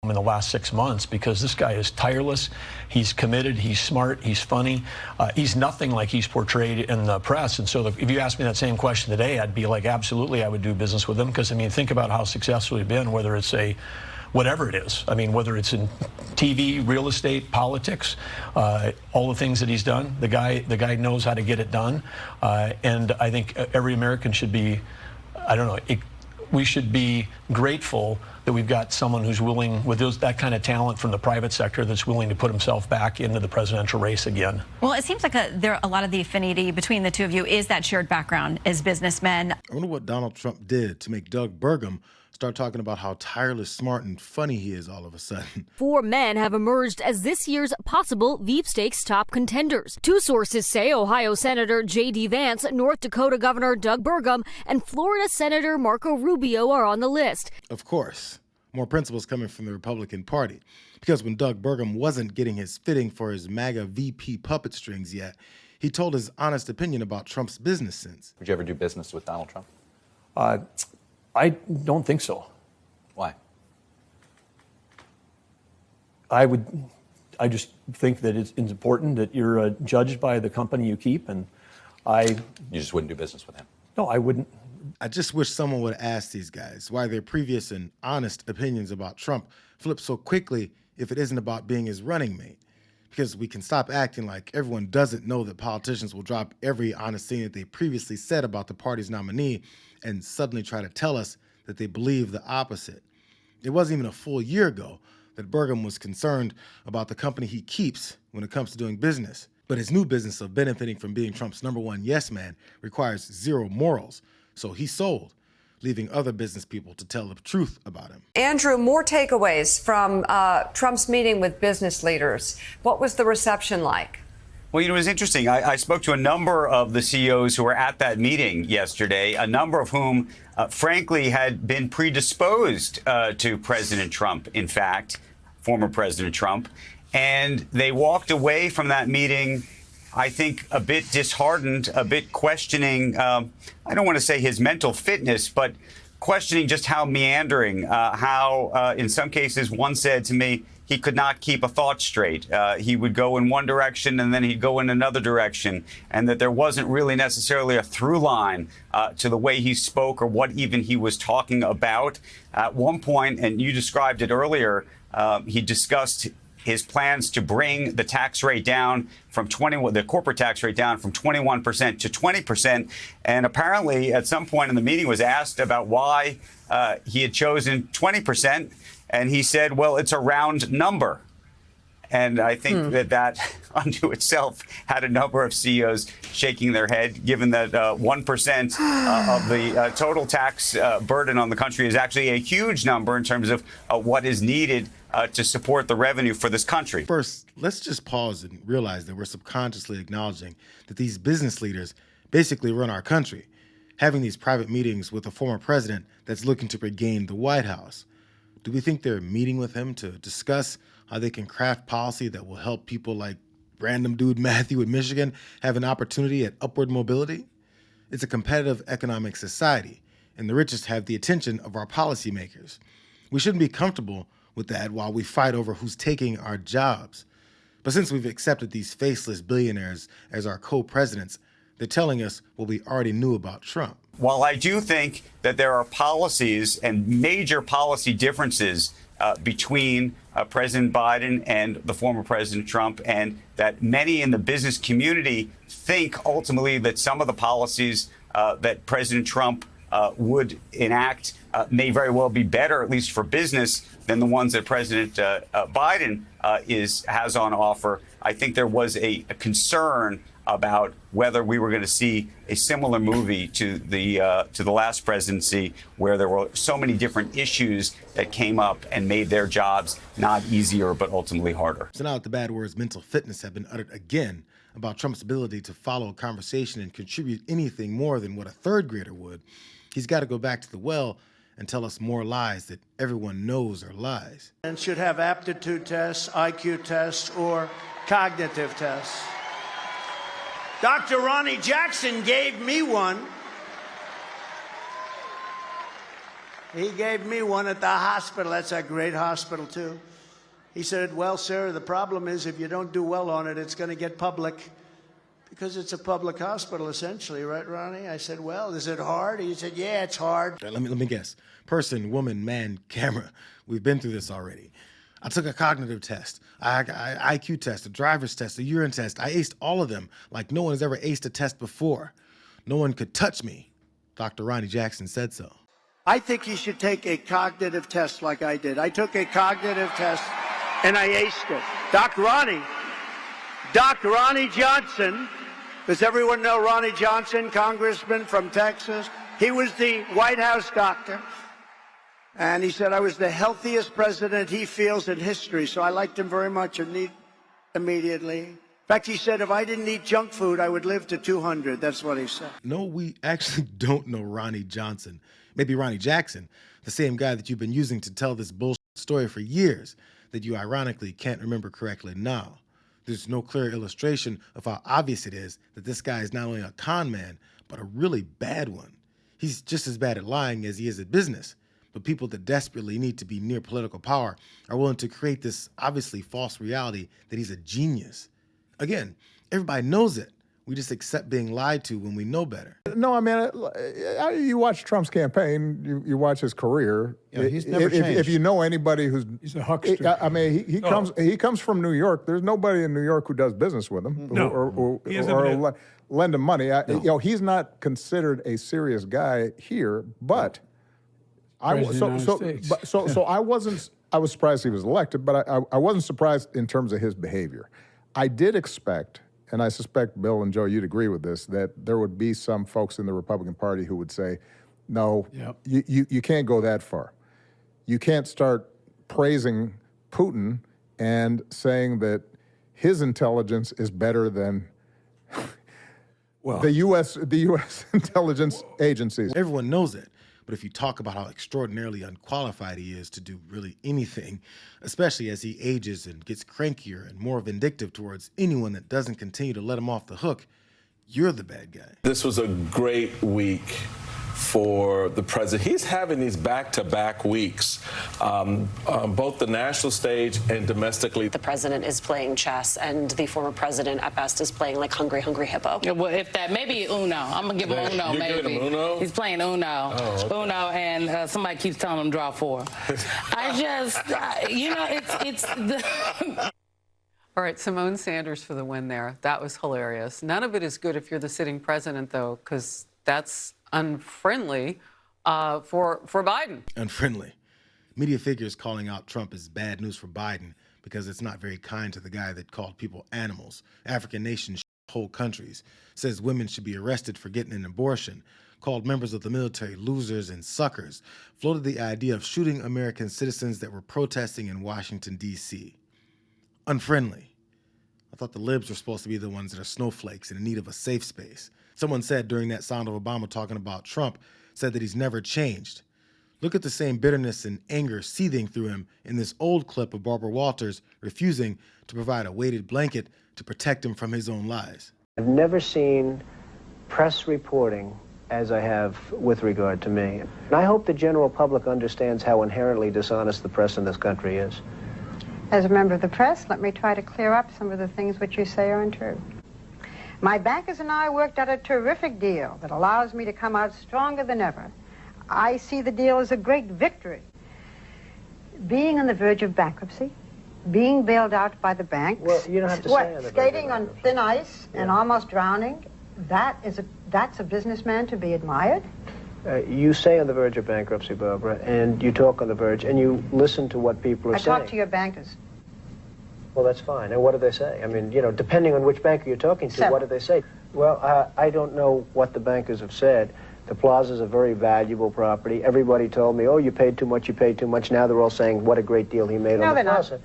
in the last 6 months, because this guy is tireless, he's committed, he's smart, he's funny, he's nothing like he's portrayed in the press. And so if you asked me that same question today, I'd be like, absolutely, I would do business with him, because I mean, think about how successful he's been, whether it's whatever it is. I mean, whether it's in TV, real estate, politics, all the things that he's done, the guy knows how to get it done. And I think every American should be, I don't know, we should be grateful that we've got someone who's willing, with that kind of talent from the private sector, that's willing to put himself back into the presidential race again. Well, it seems like a lot of the affinity between the two of you is that shared background as businessmen. I wonder what Donald Trump did to make Doug Burgum start talking about how tireless, smart, and funny he is all of a sudden. 4 men have emerged as this year's possible Veep Stakes top contenders. 2 sources say Ohio Senator J.D. Vance, North Dakota Governor Doug Burgum, and Florida Senator Marco Rubio are on the list. Of course, more principles coming from the Republican Party. Because when Doug Burgum wasn't getting his fitting for his MAGA VP puppet strings yet, he told his honest opinion about Trump's business sense. Would you ever do business with Donald Trump? I don't think so. Why? I just think that it's important that you're judged by the company you keep, and You just wouldn't do business with him? No, I wouldn't. I just wish someone would ask these guys why their previous and honest opinions about Trump flip so quickly if it isn't about being his running mate. Because we can stop acting like everyone doesn't know that politicians will drop every honest thing that they previously said about the party's nominee and suddenly try to tell us that they believe the opposite. It wasn't even a full year ago that Burgum was concerned about the company he keeps when it comes to doing business. But his new business of benefiting from being Trump's #1 yes man requires zero morals. So he sold, leaving other business people to tell the truth about him. Andrew, more takeaways from Trump's meeting with business leaders. What was the reception like? Well, it was interesting. I spoke to a number of the CEOs who were at that meeting yesterday, a number of whom, frankly, had been predisposed to President Trump, in fact, former President Trump. And they walked away from that meeting, I think, a bit disheartened, a bit questioning, I don't want to say his mental fitness, but questioning just how meandering, how in some cases one said to me, he could not keep a thought straight. He would go in one direction and then he'd go in another direction, and that there wasn't really necessarily a through line to the way he spoke or what even he was talking about. At one point, and you described it earlier, he discussed his plans to bring the tax rate down from the corporate tax rate down from 21% to 20%. And apparently at some point in the meeting was asked about why he had chosen 20%. And he said, well, it's a round number. And I think that unto itself had a number of CEOs shaking their head, given that 1% of the total tax burden on the country is actually a huge number in terms of what is needed to support the revenue for this country. First, let's just pause and realize that we're subconsciously acknowledging that these business leaders basically run our country, having these private meetings with a former president that's looking to regain the White House. Do we think they're meeting with him to discuss how they can craft policy that will help people like random dude Matthew in Michigan have an opportunity at upward mobility? It's a competitive economic society, and the richest have the attention of our policymakers. We shouldn't be comfortable with that while we fight over who's taking our jobs. But since we've accepted these faceless billionaires as our co-presidents, they're telling us what we already knew about Trump. While I do think that there are policies and major policy differences between President Biden and the former President Trump, and that many in the business community think ultimately that some of the policies that President Trump would enact may very well be better, at least for business, than the ones that President Biden has on offer. I think there was a concern about whether we were going to see a similar movie to the last presidency, where there were so many different issues that came up and made their jobs not easier, but ultimately harder. So now that the bad words mental fitness have been uttered again about Trump's ability to follow a conversation and contribute anything more than what a third grader would, he's got to go back to the well and tell us more lies that everyone knows are lies. And should have aptitude tests, IQ tests, or cognitive tests. Dr. Ronnie Jackson gave me one. He gave me one at the hospital. That's a great hospital, too. He said, well, sir, the problem is if you don't do well on it, it's going to get public. Because it's a public hospital, essentially, right, Ronnie? I said, well, is it hard? He said, yeah, it's hard. Let me guess. Person, woman, man, camera. We've been through this already. I took a cognitive test, IQ test, a driver's test, a urine test. I aced all of them like no one has ever aced a test before. No one could touch me. Dr. Ronnie Jackson said so. I think you should take a cognitive test like I did. I took a cognitive test, and I aced it. Doc Ronnie Johnson, does everyone know Ronnie Johnson, congressman from Texas? He was the White House doctor. And he said I was the healthiest president he feels in history. So I liked him very much immediately. In fact, he said if I didn't eat junk food, I would live to 200. That's what he said. No, we actually don't know Ronnie Johnson. Maybe Ronnie Jackson, the same guy that you've been using to tell this bullshit story for years that you ironically can't remember correctly now. There's no clear illustration of how obvious it is that this guy is not only a con man, but a really bad one. He's just as bad at lying as he is at business. But people that desperately need to be near political power are willing to create this obviously false reality that he's a genius. Again, everybody knows it. We just accept being lied to when we know better. No, I mean, you watch Trump's campaign, you watch his career. Yeah, he's never changed. If you know anybody who's... He's a huckster. I mean, he comes from New York. There's nobody in New York who does business with him. No. Or lend him money. He's not considered a serious guy here, but... I was surprised he was elected, but I wasn't surprised in terms of his behavior. I did expect, and I suspect Bill and Joe, you'd agree with this, that there would be some folks in the Republican Party who would say, no, you can't go that far. You can't start praising Putin and saying that his intelligence is better than the U.S. intelligence agencies. Everyone knows it. But if you talk about how extraordinarily unqualified he is to do really anything, especially as he ages and gets crankier and more vindictive towards anyone that doesn't continue to let him off the hook, you're the bad guy. This was a great week for the president. He's having these back-to-back weeks, both the national stage and domestically. The president is playing chess, and the former president, at best, is playing like hungry hippo. Yeah, well, if that, maybe Uno. I'm going to give him Uno, maybe. Giving him Uno? He's playing Uno. Oh, okay. Uno, and somebody keeps telling him draw 4. I just, it's the... All right, Simone Sanders for the win there. That was hilarious. None of it is good if you're the sitting president, though, because that's unfriendly for Biden. Unfriendly. Media figures calling out Trump is bad news for Biden because it's not very kind to the guy that called people animals. African nations, whole countries, says women should be arrested for getting an abortion, called members of the military losers and suckers, floated the idea of shooting American citizens that were protesting in Washington, D.C. Unfriendly. I thought the libs were supposed to be the ones that are snowflakes and in need of a safe space. Someone said during that sound of Obama talking about Trump, said that he's never changed. Look at the same bitterness and anger seething through him in this old clip of Barbara Walters refusing to provide a weighted blanket to protect him from his own lies. I've never seen press reporting as I have with regard to me. And I hope the general public understands how inherently dishonest the press in this country is. As a member of the press, let me try to clear up some of the things which you say are untrue. My bankers and I worked out a terrific deal that allows me to come out stronger than ever. I see the deal as a great victory. Being on the verge of bankruptcy, being bailed out by the banks, well, you don't have to say on the skating on thin ice and almost drowning, that's a businessman to be admired. You say on the verge of bankruptcy, Barbara, and you talk on the verge, and you listen to what people are saying. I talk to your bankers. Well, that's fine. And what do they say? I mean, depending on which banker you're talking to, what do they say? Well, I don't know what the bankers have said. The plaza's a very valuable property. Everybody told me, oh, you paid too much, you paid too much. Now they're all saying what a great deal he made on the plaza. Not.